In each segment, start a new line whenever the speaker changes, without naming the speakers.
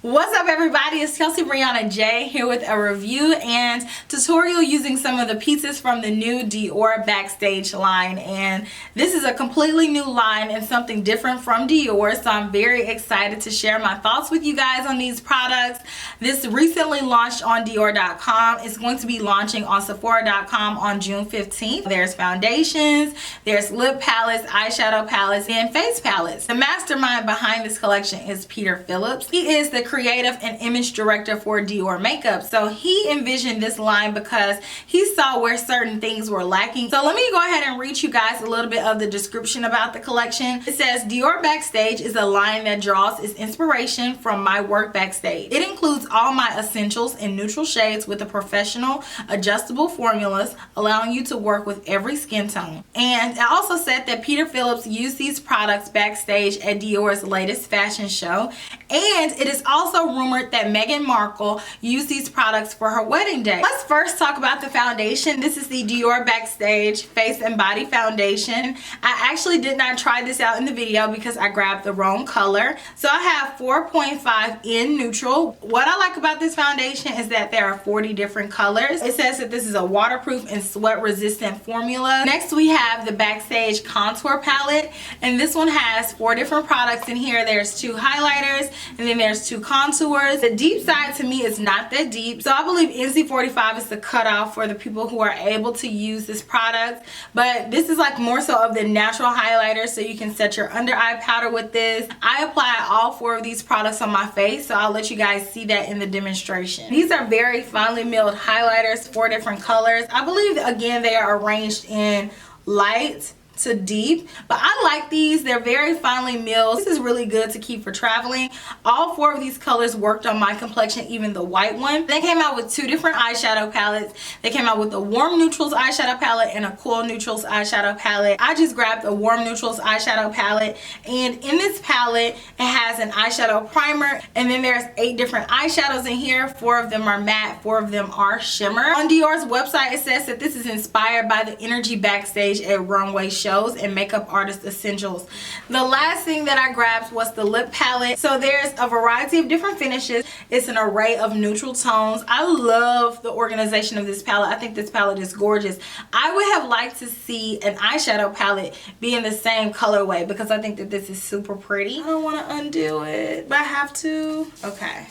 What's up everybody, it's KelseeBrianaJai here with a review and tutorial using some of the pieces from the new Dior Backstage line. And this is a completely new line and something different from Dior, so I'm very excited to share my thoughts with you guys on these products. This recently launched on Dior.com. It's going to be launching on Sephora.com on June 15th. There's foundations, there's lip palettes, eyeshadow palettes, and face palettes. The mastermind behind this collection is Peter Phillips. He is the creative and image director for Dior makeup. So he envisioned this line because he saw where certain things were lacking. So let me go ahead and read you guys a little bit of the description about the collection. It says, Dior Backstage is a line that draws its inspiration from my work backstage. It includes all my essentials in neutral shades with a professional adjustable formulas, allowing you to work with every skin tone. And I also said that Peter Phillips used these products backstage at Dior's latest fashion show. And it is also rumored that Meghan Markle used these products for her wedding day. Let's first talk about the foundation. This is the Dior Backstage Face and Body Foundation. I actually did not try this out in the video because I grabbed the wrong color. So I have 4.5 in neutral. What I like about this foundation is that there are 40 different colors. It says that this is a waterproof and sweat resistant formula. Next we have the Backstage Contour Palette, and this one has 4 different products in here. There's 2 highlighters and then there's 2 contours. The deep side to me is not that deep, so I believe NC45 is the cutoff for the people who are able to use this product. But this is like more so of the natural highlighter, so you can set your under eye powder with this. I apply all 4 of these products on my face, so I'll let you guys see that in the demonstration. These are very finely milled highlighters, 4 different colors. I believe again they are arranged in light to deep, but I like these. They're very finely milled. This is really good to keep for traveling. All 4 of these colors worked on my complexion, even the white one. They came out with 2 different eyeshadow palettes. They came out with a warm neutrals eyeshadow palette and a cool neutrals eyeshadow palette. I just grabbed a warm neutrals eyeshadow palette, and in this palette it has an eyeshadow primer, and then there's 8 different eyeshadows in here. 4 of them are matte, 4 of them are shimmer. On Dior's website it says that this is inspired by the energy backstage at runway shows and makeup artist essentials. The last thing that I grabbed was the lip palette. So there's a variety of different finishes. It's an array of neutral tones. I love the organization of this palette. I think this palette is gorgeous. I would have liked to see an eyeshadow palette be in the same colorway because I think that this is super pretty. I don't want to undo it, but I have to. Okay.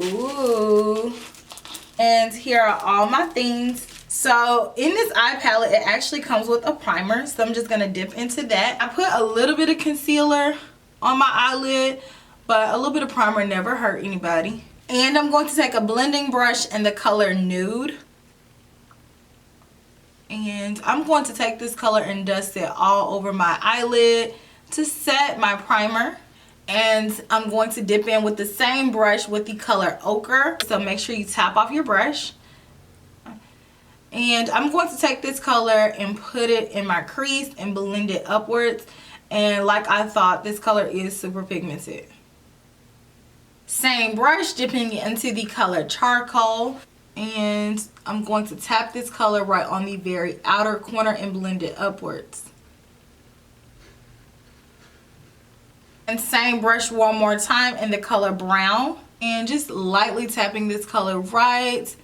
Ooh. And here are all my things. So in this eye palette, it actually comes with a primer, so I'm just going to dip into that. I put a little bit of concealer on my eyelid, but a little bit of primer never hurt anybody. And I'm going to take a blending brush in the color Nude. And I'm going to take this color and dust it all over my eyelid to set my primer. And I'm going to dip in with the same brush with the color Ochre. So make sure you tap off your brush. And I'm going to take this color and put it in my crease and blend it upwards. And like I thought, this color is super pigmented. Same brush, dipping into the color Charcoal. And I'm going to tap this color right on the very outer corner and blend it upwards. And same brush one more time in the color Brown. And just lightly tapping this color right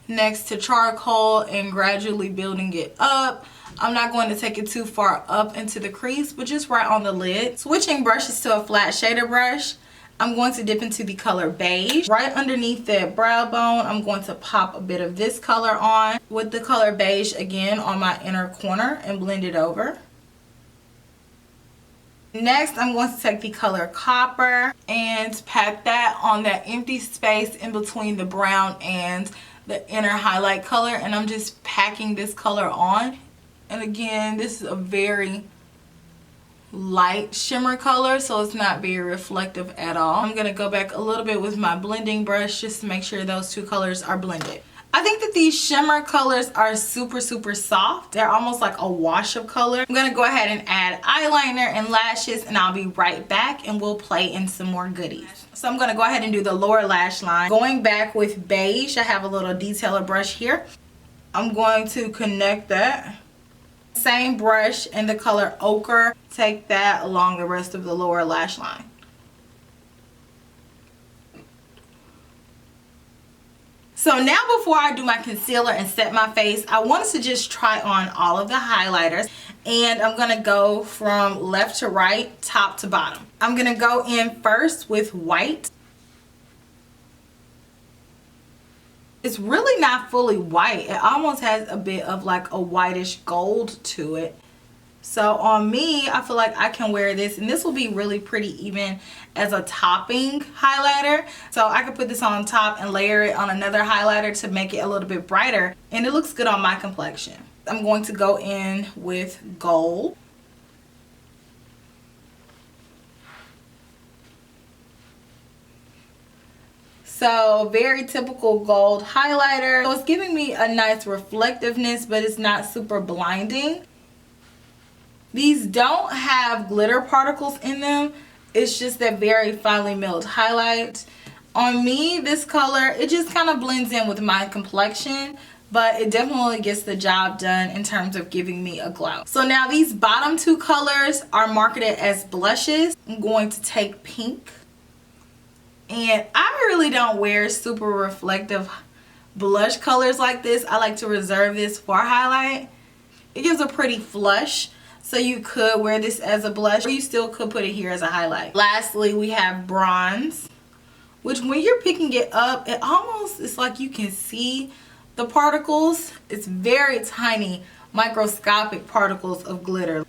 next to Charcoal and gradually building it up. I'm not going to take it too far up into the crease, but just right on the lid. Switching brushes to a flat shader brush, I'm going to dip into the color Beige. Right underneath that brow bone, I'm going to pop a bit of this color on with the color Beige again on my inner corner and blend it over. Next, I'm going to take the color Copper and pat that on that empty space in between the brown and the inner highlight color, and I'm just packing this color on. And again, this is a very light shimmer color, so it's not very reflective at all. I'm going to go back a little bit with my blending brush just to make sure those 2 colors are blended. I think that these shimmer colors are super soft. They're almost like a wash of color. I'm going to go ahead and add eyeliner and lashes, and I'll be right back and we'll play in some more goodies. So I'm going to go ahead and do the lower lash line. Going back with Beige, I have a little detailer brush here. I'm going to connect that Same brush in the color ochre. Take that along the rest of the lower lash line. So now before I do my concealer and set my face, I wanted to just try on all of the highlighters. And I'm going to go from left to right, top to bottom. I'm going to go in first with white. It's really not fully white. It almost has a bit of like a whitish gold to it. So on me, I feel like I can wear this, and this will be really pretty even as a topping highlighter. So I could put this on top and layer it on another highlighter to make it a little bit brighter, and it looks good on my complexion. I'm going to go in with gold. So very typical gold highlighter. So it's giving me a nice reflectiveness, but it's not super blinding. These don't have glitter particles in them. It's just that very finely milled highlight. On me, this color, it just kind of blends in with my complexion, but it definitely gets the job done in terms of giving me a glow. So now these bottom two colors are marketed as blushes. I'm going to take pink. And I really don't wear super reflective blush colors like this. I like to reserve this for highlight. It gives a pretty flush. So you could wear this as a blush, or you still could put it here as a highlight. Lastly, we have bronze, which when you're picking it up, it almost, it's like you can see the particles. It's very tiny, microscopic particles of glitter.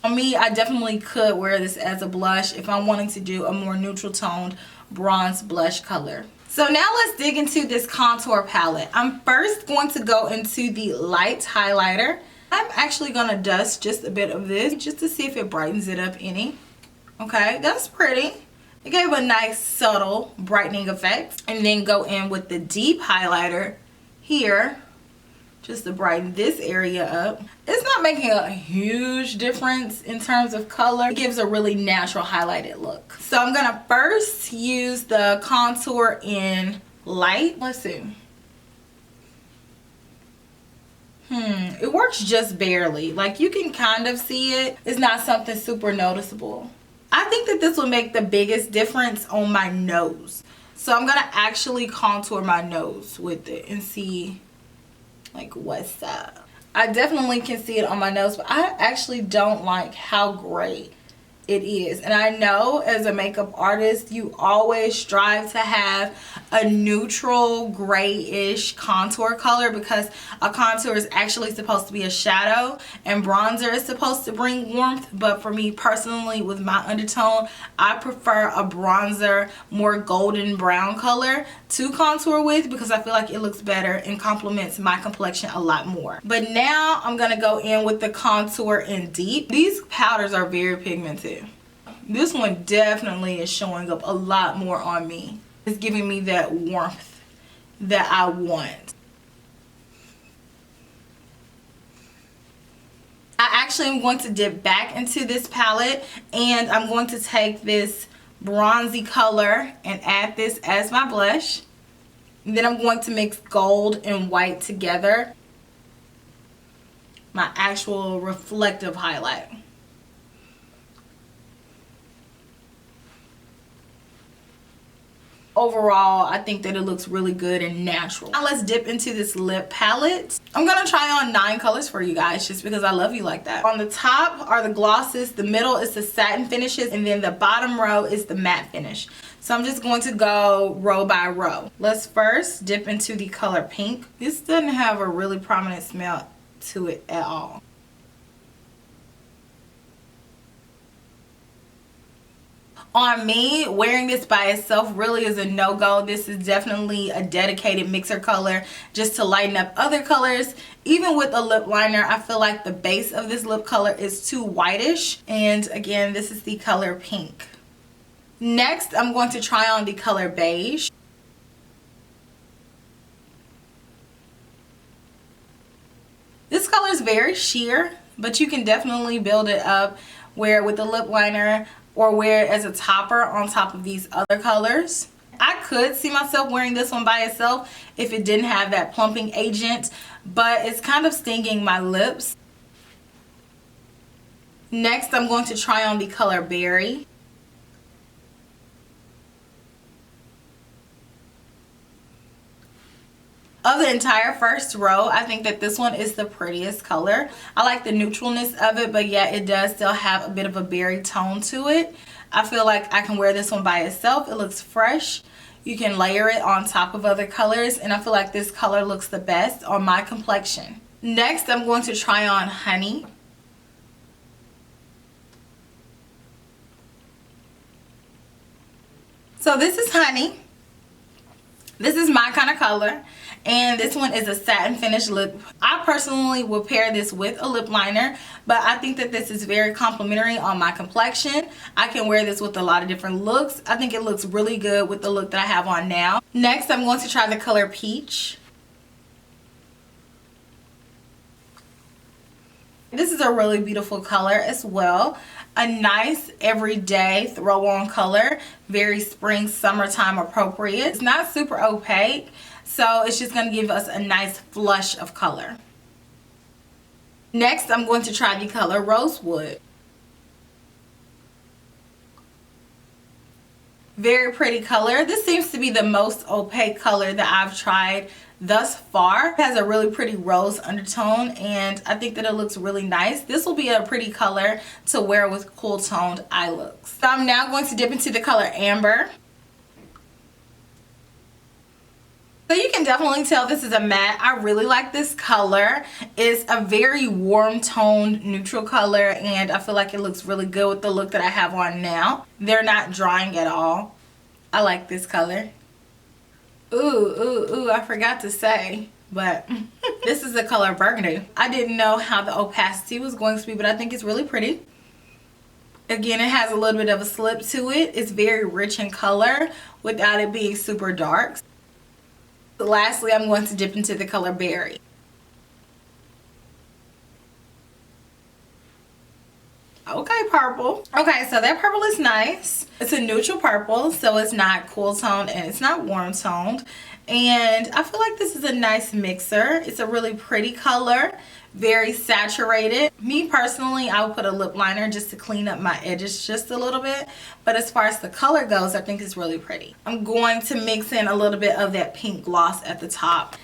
On me, I definitely could wear this as a blush if I'm wanting to do a more neutral toned bronze blush color. So now let's dig into this contour palette. I'm first going to go into the light highlighter. I'm actually going to dust just a bit of this just to see if it brightens it up any. Okay, that's pretty. It gave a nice subtle brightening effect. And then go in with the deep highlighter here just to brighten this area up. It's not making a huge difference in terms of color. It gives a really natural highlighted look. So I'm going to first use the contour in light. Let's see. It works just barely. Like, you can kind of see it. It's not something super noticeable. I think that this will make the biggest difference on my nose. So I'm going to actually contour my nose with it and see like what's up. I definitely can see it on my nose, but I actually don't like how gray it is. And I know as a makeup artist, you always strive to have a neutral grayish contour color, because a contour is actually supposed to be a shadow and bronzer is supposed to bring warmth. But for me personally, with my undertone, I prefer a bronzer, more golden brown color to contour with, because I feel like it looks better and complements my complexion a lot more. But now I'm gonna go in with the contour in deep. These powders are very pigmented. This one definitely is showing up a lot more on me. It's giving me that warmth that I want. I actually am going to dip back into this palette, and I'm going to take this bronzy color and add this as my blush. And then I'm going to mix gold and white together. My actual reflective highlight. Overall, I think that it looks really good and natural. Now let's dip into this lip palette. I'm gonna try on 9 colors for you guys just because I love you like that. On the top are the glosses, the middle is the satin finishes, and then the bottom row is the matte finish. So I'm just going to go row by row. Let's first dip into the color pink. This doesn't have a really prominent smell to it at all. On me, wearing this by itself really is a no-go. This is definitely a dedicated mixer color just to lighten up other colors. Even with a lip liner, I feel like the base of this lip color is too whitish. And again, this is the color pink. Next, I'm going to try on the color beige. This color is very sheer, but you can definitely build it up, wear it with a lip liner, or wear it as a topper on top of these other colors. I could see myself wearing this one by itself if it didn't have that plumping agent, but it's kind of stinging my lips. Next, I'm going to try on the color Berry. Of the entire first row, I think that this one is the prettiest color. I like the neutralness of it, but yeah, it does still have a bit of a berry tone to it. I feel like I can wear this one by itself. It looks fresh. You can layer it on top of other colors, and I feel like this color looks the best on my complexion. Next, I'm going to try on Honey. So this is Honey. This is my kind of color, and this one is a satin finish lip. I personally will pair this with a lip liner, but I think that this is very complimentary on my complexion. I can wear this with a lot of different looks. I think it looks really good with the look that I have on now. Next, I'm going to try the color Peach. This is a really beautiful color as well. A nice everyday throw on color, very spring summertime appropriate. It's not super opaque, so it's just going to give us a nice flush of color. Next, I'm going to try the color Rosewood. Very pretty color. This seems to be the most opaque color that I've tried thus far. It has a really pretty rose undertone, and I think that it looks really nice. This will be a pretty color to wear with cool toned eye looks. So I'm now going to dip into the color Amber. So you can definitely tell this is a matte. I really like this color. It's a very warm toned neutral color, and I feel like it looks really good with the look that I have on now. They're not drying at all. I like this color. Ooh, I forgot to say, but this is the color Burgundy. I didn't know how the opacity was going to be, but I think it's really pretty. Again, it has a little bit of a slip to it. It's very rich in color without it being super dark. Lastly, I'm going to dip into the color Berry. Okay, purple. Okay, so that purple is nice. It's a neutral purple, so it's not cool toned and it's not warm toned. And I feel like this is a nice mixer. It's a really pretty color, very saturated. Me personally, I would put a lip liner just to clean up my edges just a little bit. But as far as the color goes, I think it's really pretty. I'm going to mix in a little bit of that pink gloss at the top.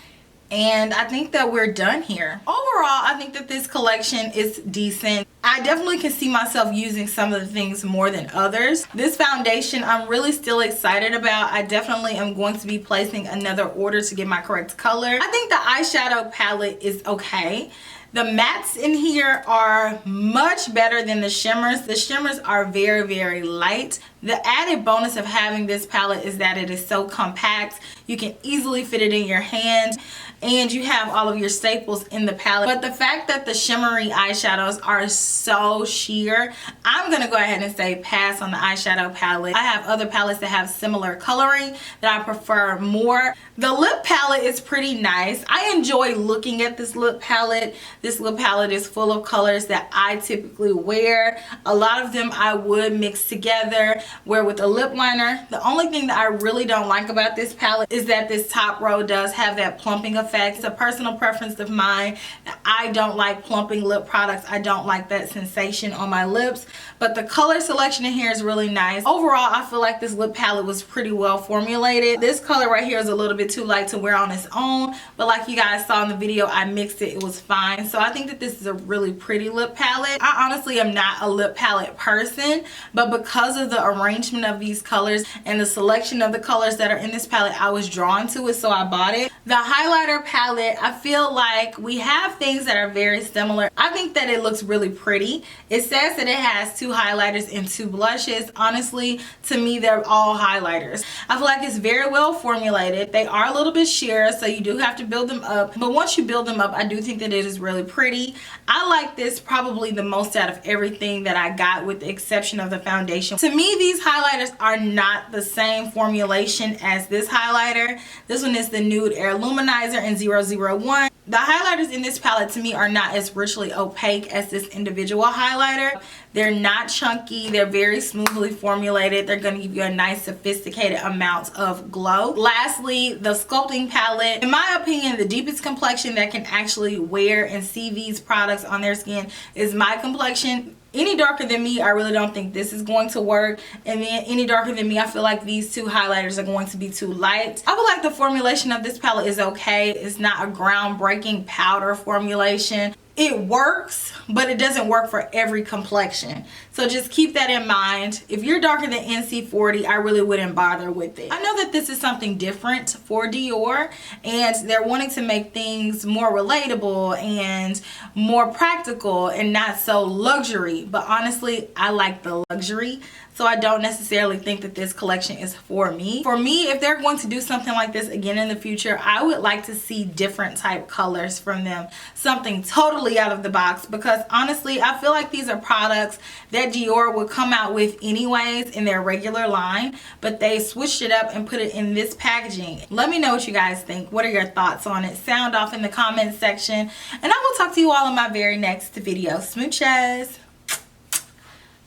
And I think that we're done here. Overall, I think that this collection is decent. I definitely can see myself using some of the things more than others. This foundation, I'm really still excited about. I definitely am going to be placing another order to get my correct color. I think the eyeshadow palette is okay. The mattes in here are much better than the shimmers. The shimmers are very, very light. The added bonus of having this palette is that it is so compact. You can easily fit it in your hand, and you have all of your staples in the palette. But the fact that the shimmery eyeshadows are so sheer, I'm gonna go ahead and say pass on the eyeshadow palette. I have other palettes that have similar coloring that I prefer more. The lip palette is pretty nice. I enjoy looking at this lip palette. This lip palette is full of colors that I typically wear. A lot of them I would mix together, where with a lip liner, the only thing that I really don't like about this palette is that this top row does have that plumping effect. It's a personal preference of mine. I don't like plumping lip products. I don't like that sensation on my lips. But the color selection in here is really nice. Overall, I feel like this lip palette was pretty well formulated. This color right here is a little bit too light to wear on its own, but like you guys saw in the video, I mixed it. It was fine. So I think that this is a really pretty lip palette. I honestly am not a lip palette person, but because of the arrangement of these colors and the selection of the colors that are in this palette, I was drawn to it, so I bought it. The highlighter palette, I feel like we have things that are very similar. I think that it looks really pretty. It says that it has 2 highlighters and 2 blushes. Honestly, to me, they're all highlighters. I feel like it's very well formulated. They are a little bit sheer, so you do have to build them up. But once you build them up, I do think that it is really pretty. I like this probably the most out of everything that I got, with the exception of the foundation. To me, these highlighters are not the same formulation as this highlighter. This one is the Nude Air Luminizer in 001. The highlighters in this palette to me are not as richly opaque as this individual highlighter. They're not chunky. They're very smoothly formulated. They're going to give you a nice sophisticated amount of glow. Lastly, the sculpting palette. In my opinion, the deepest complexion that can actually wear and see these products on their skin is my complexion. Any darker than me, I really don't think this is going to work. And then any darker than me, I feel like these two highlighters are going to be too light. I feel like the formulation of this palette is okay. It's not a groundbreaking powder formulation. It works, but it doesn't work for every complexion. So just keep that in mind. If you're darker than NC40, I really wouldn't bother with it. I know that this is something different for Dior, and they're wanting to make things more relatable and more practical and not so luxury. But honestly, I like the luxury. So I don't necessarily think that this collection is for me. For me, if they're going to do something like this again in the future, I would like to see different type colors from them. Something totally out of the box, because honestly, I feel like these are products that Dior would come out with anyways in their regular line, but they switched it up and put it in this packaging. Let me know what you guys think. What are your thoughts on it? Sound off in the comments section, and I will talk to you all in my very next video. Smooches.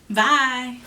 Bye.